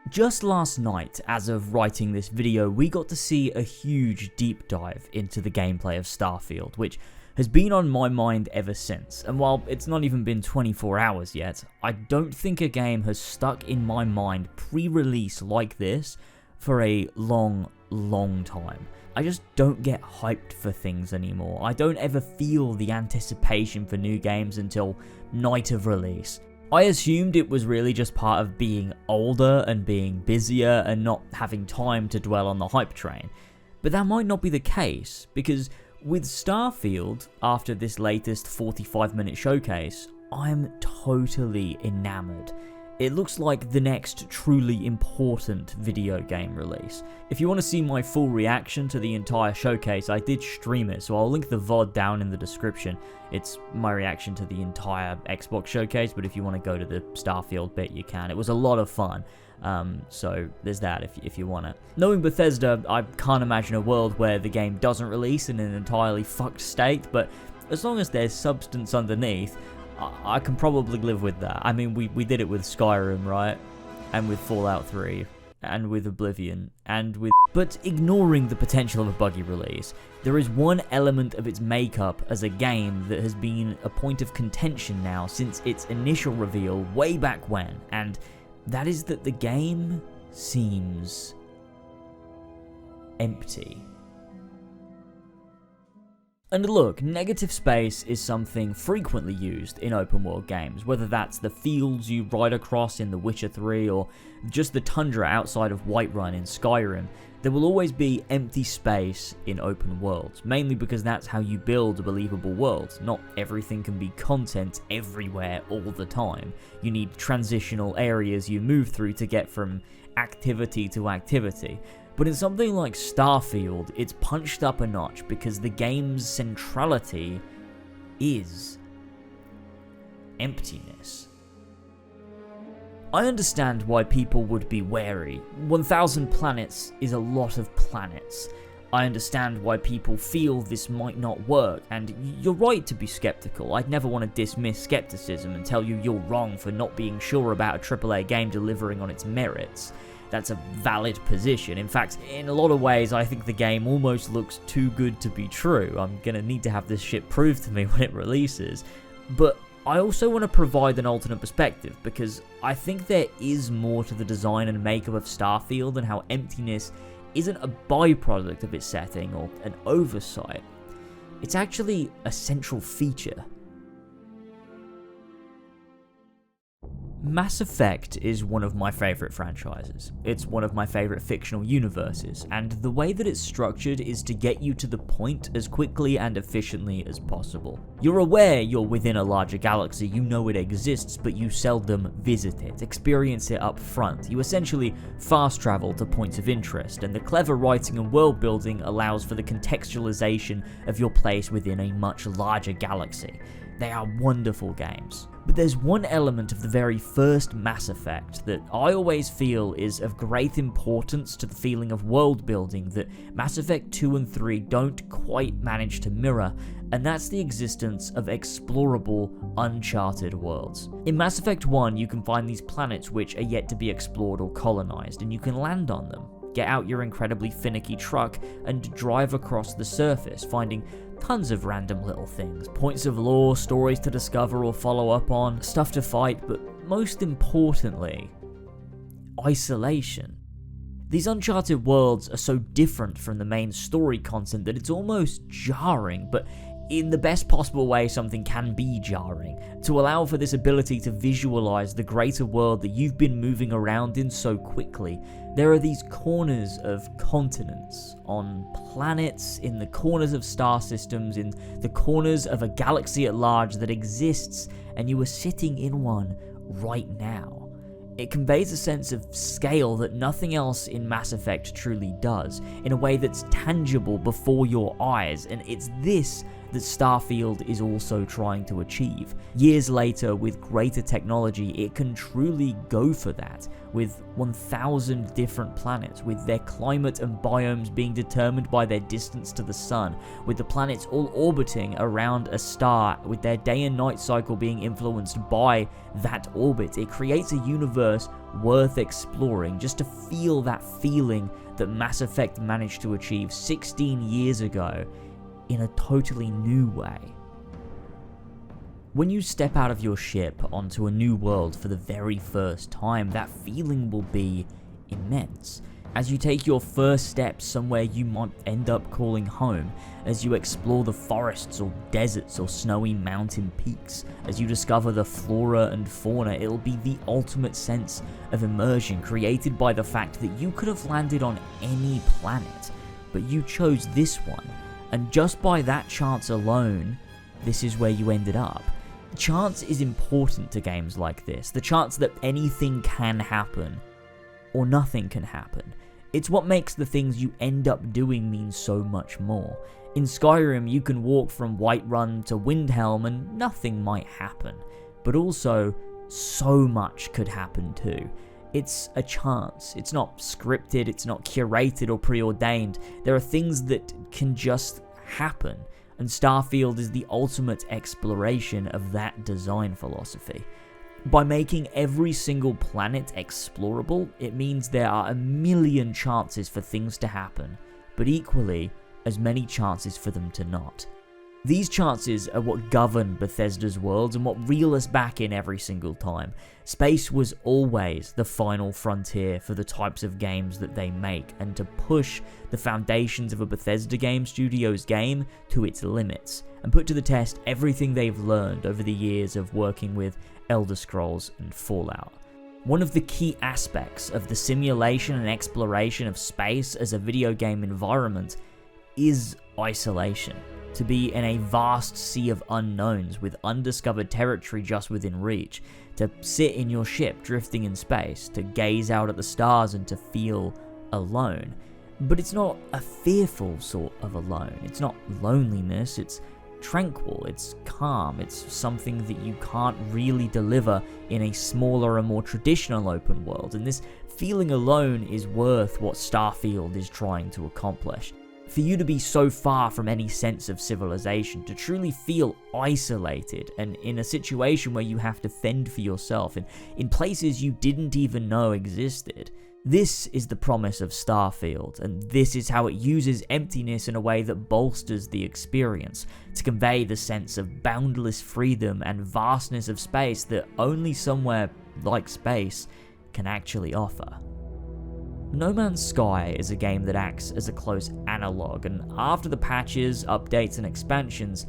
Just last night, as of writing this video, we got to see a huge deep dive into the gameplay of Starfield, which has been on my mind ever since, and while it's not even been 24 hours yet, I don't think a game has stuck in my mind pre-release like this for a long time. I just don't get hyped for things anymore. I don't ever feel the anticipation for new games until night of release. I assumed it was really just part of being older and being busier and not having time to dwell on the hype train. But that might not be the case, because with Starfield, after this latest 45-minute showcase, I'm totally enamored. It looks like the next truly important video game release. If you want to see my full reaction to the entire showcase, I did stream it, so I'll link the VOD down in the description. It's my reaction to the entire Xbox showcase, but if you want to go to the Starfield bit, you can. It was a lot of fun, so there's that if you want it. Knowing Bethesda, I can't imagine a world where the game doesn't release in an entirely fucked state, but as long as there's substance underneath, I can probably live with that. I mean, we did it with Skyrim, right? And with Fallout 3, and with Oblivion, and with... But ignoring the potential of a buggy release, there is one element of its makeup as a game that has been a point of contention now since its initial reveal way back when, and that is that the game seems empty. And look, negative space is something frequently used in open world games, whether that's the fields you ride across in The Witcher 3 or just the tundra outside of Whiterun in Skyrim. There will always be empty space in open worlds, mainly because that's how you build a believable world. Not everything can be content everywhere all the time. You need transitional areas you move through to get from activity to activity. But in something like Starfield, it's punched up a notch because the game's centrality is emptiness. I understand why people would be wary. 1,000 planets is a lot of planets. I understand why people feel this might not work, and you're right to be skeptical. I'd never want to dismiss skepticism and tell you you're wrong for not being sure about a AAA game delivering on its merits. That's a valid position. In fact, in a lot of ways, I think the game almost looks too good to be true. I'm gonna need to have this shit proved to me when it releases. But I also want to provide an alternate perspective, because I think there is more to the design and makeup of Starfield and how emptiness isn't a byproduct of its setting or an oversight. It's actually a central feature. Mass Effect is one of my favourite franchises. It's one of my favourite fictional universes, and the way that it's structured is to get you to the point as quickly and efficiently as possible. You're aware you're within a larger galaxy, you know it exists, but you seldom visit it, experience it up front. You essentially fast travel to points of interest, and the clever writing and world building allows for the contextualization of your place within a much larger galaxy. They are wonderful games. But there's one element of the very first Mass Effect that I always feel is of great importance to the feeling of world building that Mass Effect 2 and 3 don't quite manage to mirror, and that's the existence of explorable, uncharted worlds. In Mass Effect 1, you can find these planets which are yet to be explored or colonized, and you can land on them. Get out your incredibly finicky truck and drive across the surface, finding tons of random little things, points of lore, stories to discover or follow up on, stuff to fight, but most importantly, isolation. These uncharted worlds are so different from the main story content that it's almost jarring, but in the best possible way something can be jarring, to allow for this ability to visualize the greater world that you've been moving around in so quickly. There are these corners of continents, on planets, in the corners of star systems, in the corners of a galaxy at large that exists, and you are sitting in one right now. It conveys a sense of scale that nothing else in Mass Effect truly does, in a way that's tangible before your eyes, and it's this that Starfield is also trying to achieve. Years later, with greater technology, it can truly go for that, with 1,000 different planets, with their climate and biomes being determined by their distance to the sun, with the planets all orbiting around a star, with their day and night cycle being influenced by that orbit. It creates a universe worth exploring, just to feel that feeling that Mass Effect managed to achieve 16 years ago in a totally new way. When you step out of your ship onto a new world for the very first time, that feeling will be immense. As you take your first steps somewhere you might end up calling home, as you explore the forests or deserts or snowy mountain peaks, as you discover the flora and fauna, it'll be the ultimate sense of immersion created by the fact that you could have landed on any planet, but you chose this one, and just by that chance alone, this is where you ended up. Chance is important to games like this, the chance that anything can happen, or nothing can happen. It's what makes the things you end up doing mean so much more. In Skyrim, you can walk from Whiterun to Windhelm and nothing might happen, but also, so much could happen too. It's a chance, it's not scripted, it's not curated or preordained. There are things that can just happen. And Starfield is the ultimate exploration of that design philosophy. By making every single planet explorable, it means there are a million chances for things to happen, but equally, as many chances for them to not. These chances are what govern Bethesda's worlds and what reel us back in every single time. Space was always the final frontier for the types of games that they make, and to push the foundations of a Bethesda game studio's game to its limits, and put to the test everything they've learned over the years of working with Elder Scrolls and Fallout. One of the key aspects of the simulation and exploration of space as a video game environment is isolation. To be in a vast sea of unknowns with undiscovered territory just within reach, to sit in your ship drifting in space, to gaze out at the stars and to feel alone. But it's not a fearful sort of alone, it's not loneliness, it's tranquil, it's calm, it's something that you can't really deliver in a smaller and more traditional open world, and this feeling alone is worth what Starfield is trying to accomplish. For you to be so far from any sense of civilization, to truly feel isolated and in a situation where you have to fend for yourself in places you didn't even know existed. This is the promise of Starfield, and this is how it uses emptiness in a way that bolsters the experience, to convey the sense of boundless freedom and vastness of space that only somewhere like space can actually offer. No Man's Sky is a game that acts as a close analog, and after the patches, updates and expansions,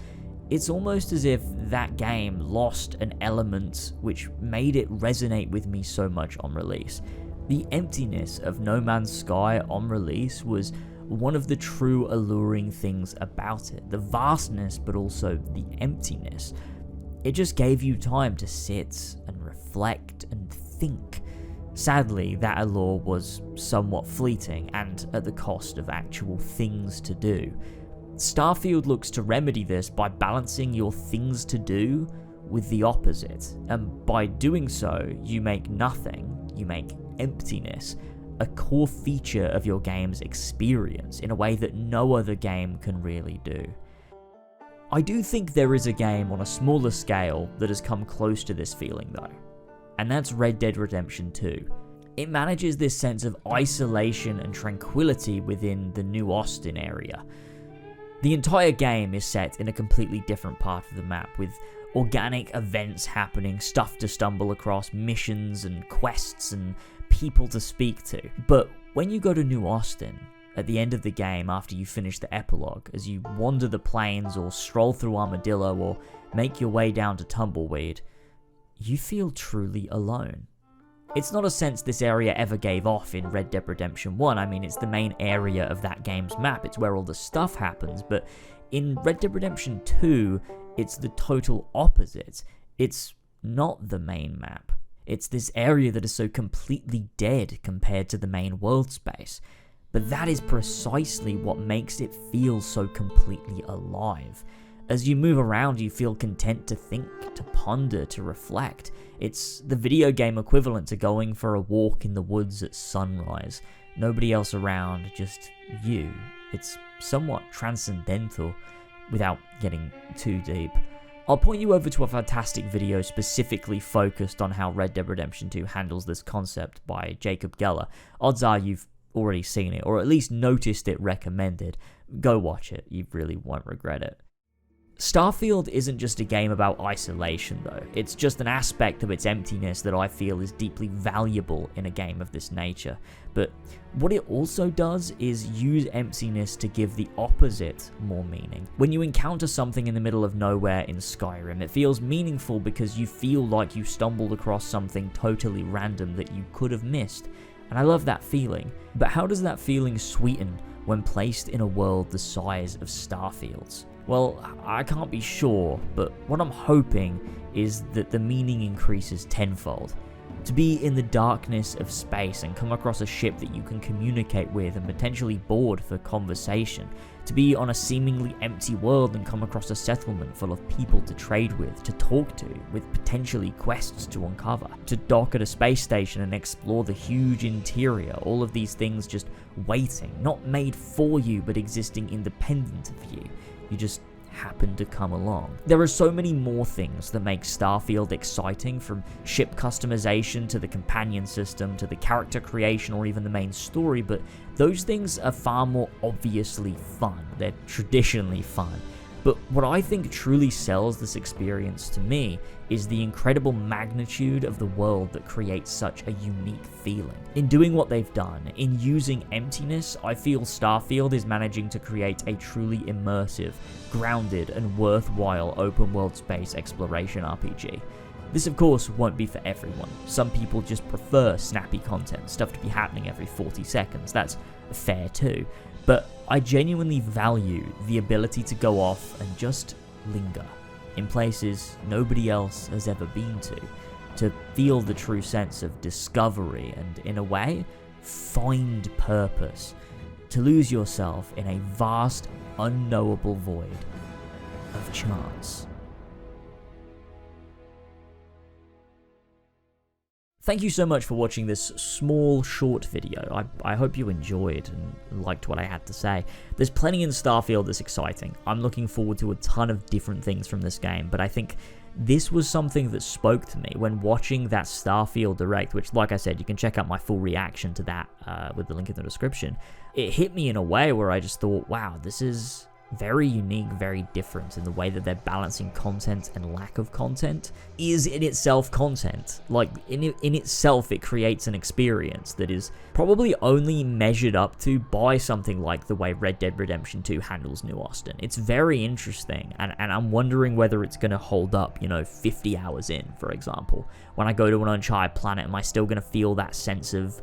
it's almost as if that game lost an element which made it resonate with me so much on release. The emptiness of No Man's Sky on release was one of the true alluring things about it. The vastness, but also the emptiness. It just gave you time to sit and reflect and think. Sadly, that allure was somewhat fleeting and at the cost of actual things to do. Starfield looks to remedy this by balancing your things to do with the opposite, and by doing so, you make nothing, you make emptiness, a core feature of your game's experience in a way that no other game can really do. I do think there is a game on a smaller scale that has come close to this feeling though, and that's Red Dead Redemption 2. It manages this sense of isolation and tranquility within the New Austin area. The entire game is set in a completely different part of the map, with organic events happening, stuff to stumble across, missions and quests and people to speak to. But when you go to New Austin, at the end of the game after you finish the epilogue, as you wander the plains or stroll through Armadillo or make your way down to Tumbleweed, you feel truly alone. It's not a sense this area ever gave off in Red Dead Redemption 1, I mean it's the main area of that game's map, it's where all the stuff happens, but in Red Dead Redemption 2, it's the total opposite. It's not the main map. It's this area that is so completely dead compared to the main world space. But that is precisely what makes it feel so completely alive. As you move around, you feel content to think, to ponder, to reflect. It's the video game equivalent to going for a walk in the woods at sunrise. Nobody else around, just you. It's somewhat transcendental without getting too deep. I'll point you over to a fantastic video specifically focused on how Red Dead Redemption 2 handles this concept by Jacob Geller. Odds are you've already seen it, or at least noticed it recommended. Go watch it, you really won't regret it. Starfield isn't just a game about isolation though, it's just an aspect of its emptiness that I feel is deeply valuable in a game of this nature. But what it also does is use emptiness to give the opposite more meaning. When you encounter something in the middle of nowhere in Skyrim, it feels meaningful because you feel like you stumbled across something totally random that you could have missed. And I love that feeling. But how does that feeling sweeten when placed in a world the size of Starfield's? Well, I can't be sure, but what I'm hoping is that the meaning increases tenfold. To be in the darkness of space and come across a ship that you can communicate with and potentially board for conversation. To be on a seemingly empty world and come across a settlement full of people to trade with, to talk to, with potentially quests to uncover. To dock at a space station and explore the huge interior, all of these things just waiting, not made for you but existing independent of you. You just happen to come along. There are so many more things that make Starfield exciting, from ship customization to the companion system to the character creation or even the main story, but those things are far more obviously fun. They're traditionally fun. But what I think truly sells this experience to me is the incredible magnitude of the world that creates such a unique feeling. In doing what they've done, in using emptiness, I feel Starfield is managing to create a truly immersive, grounded, and worthwhile open world space exploration RPG. This of course won't be for everyone. Some people just prefer snappy content, stuff to be happening every 40 seconds. That's fair too. But I genuinely value the ability to go off and just linger in places nobody else has ever been to feel the true sense of discovery and, in a way, find purpose, to lose yourself in a vast, unknowable void of chance. Thank you so much for watching this small, short video. I hope you enjoyed and liked what I had to say. There's plenty in Starfield that's exciting. I'm looking forward to a ton of different things from this game, but I think this was something that spoke to me when watching that Starfield Direct, which, like I said, you can check out my full reaction to that with the link in the description. It hit me in a way where I just thought, wow, this is very unique, very different in the way that they're balancing content and lack of content is in itself content. Like, in itself, it creates an experience that is probably only measured up to by something like the way Red Dead Redemption 2 handles New Austin. It's very interesting, and I'm wondering whether it's going to hold up, 50 hours in, for example. When I go to an uncharted planet, am I still going to feel that sense of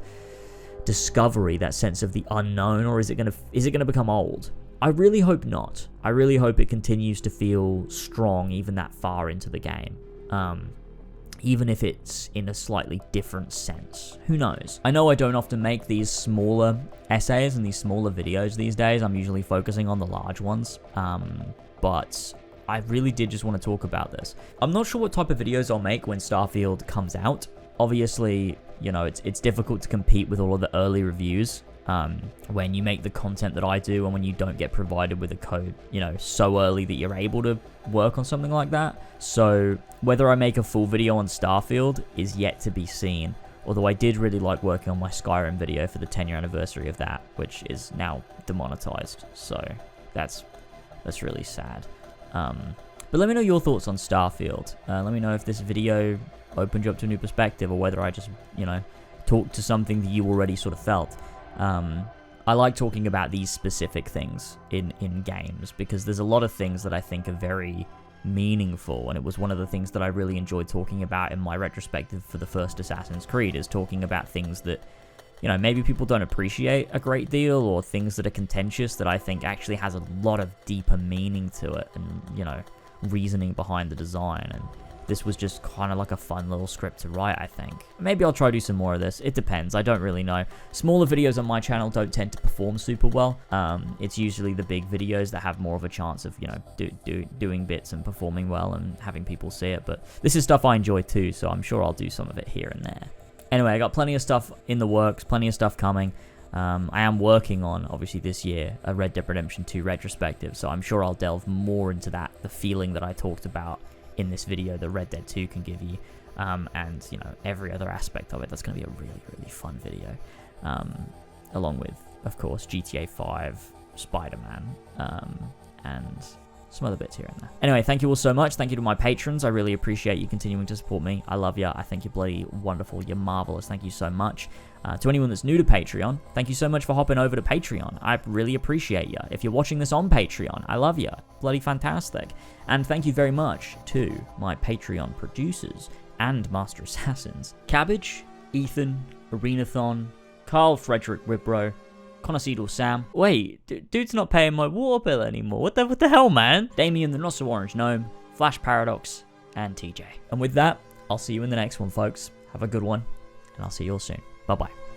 discovery, that sense of the unknown, or is it going to become old? I really hope not. I really hope it continues to feel strong even that far into the game. Even if it's in a slightly different sense. Who knows? I know I don't often make these smaller essays and these smaller videos these days. I'm usually focusing on the large ones. But I really did just want to talk about this. I'm not sure what type of videos I'll make when Starfield comes out. Obviously, it's difficult to compete with all of the early reviews. When you make the content that I do and when you don't get provided with a code, so early that you're able to work on something like that. So whether I make a full video on Starfield is yet to be seen. Although I did really like working on my Skyrim video for the 10-year anniversary of that, which is now demonetized. So that's really sad. But let me know your thoughts on Starfield. Let me know if this video opened you up to a new perspective, or whether I just, talked to something that you already sort of felt. I like talking about these specific things in games, because there's a lot of things that I think are very meaningful, and it was one of the things that I really enjoyed talking about in my retrospective for the first Assassin's Creed, is talking about things that, maybe people don't appreciate a great deal, or things that are contentious that I think actually has a lot of deeper meaning to it, and, reasoning behind the design. And this was just kind of like a fun little script to write, I think. Maybe I'll try to do some more of this. It depends. I don't really know. Smaller videos on my channel don't tend to perform super well. It's usually the big videos that have more of a chance of, you know, doing bits and performing well and having people see it. But this is stuff I enjoy too, so I'm sure I'll do some of it here and there. Anyway, I got plenty of stuff in the works, plenty of stuff coming. I am working on, obviously this year, a Red Dead Redemption 2 retrospective, so I'm sure I'll delve more into that, the feeling that I talked about in this video that Red Dead 2 can give you, and, you know, every other aspect of it. That's going to be a really, really fun video, along with, of course, GTA 5, Spider-Man, and some other bits here and there. Anyway, thank you all so much. Thank you to my patrons. I really appreciate you continuing to support me. I love you. I think you're bloody wonderful. You're marvelous. Thank you so much. To anyone that's new to Patreon, thank you so much for hopping over to Patreon. I really appreciate you. If you're watching this on Patreon, I love you. Bloody fantastic. And thank you very much to my Patreon producers and Master Assassins. Cabbage, Ethan, Arenathon, Carl Frederick Wibro, Conocido Sam. Wait, dude's not paying my water bill anymore. What the hell, man? Damien the Not So Orange Gnome, Flash Paradox, and TJ. And with that, I'll see you in the next one, folks. Have a good one, and I'll see you all soon. Bye-bye.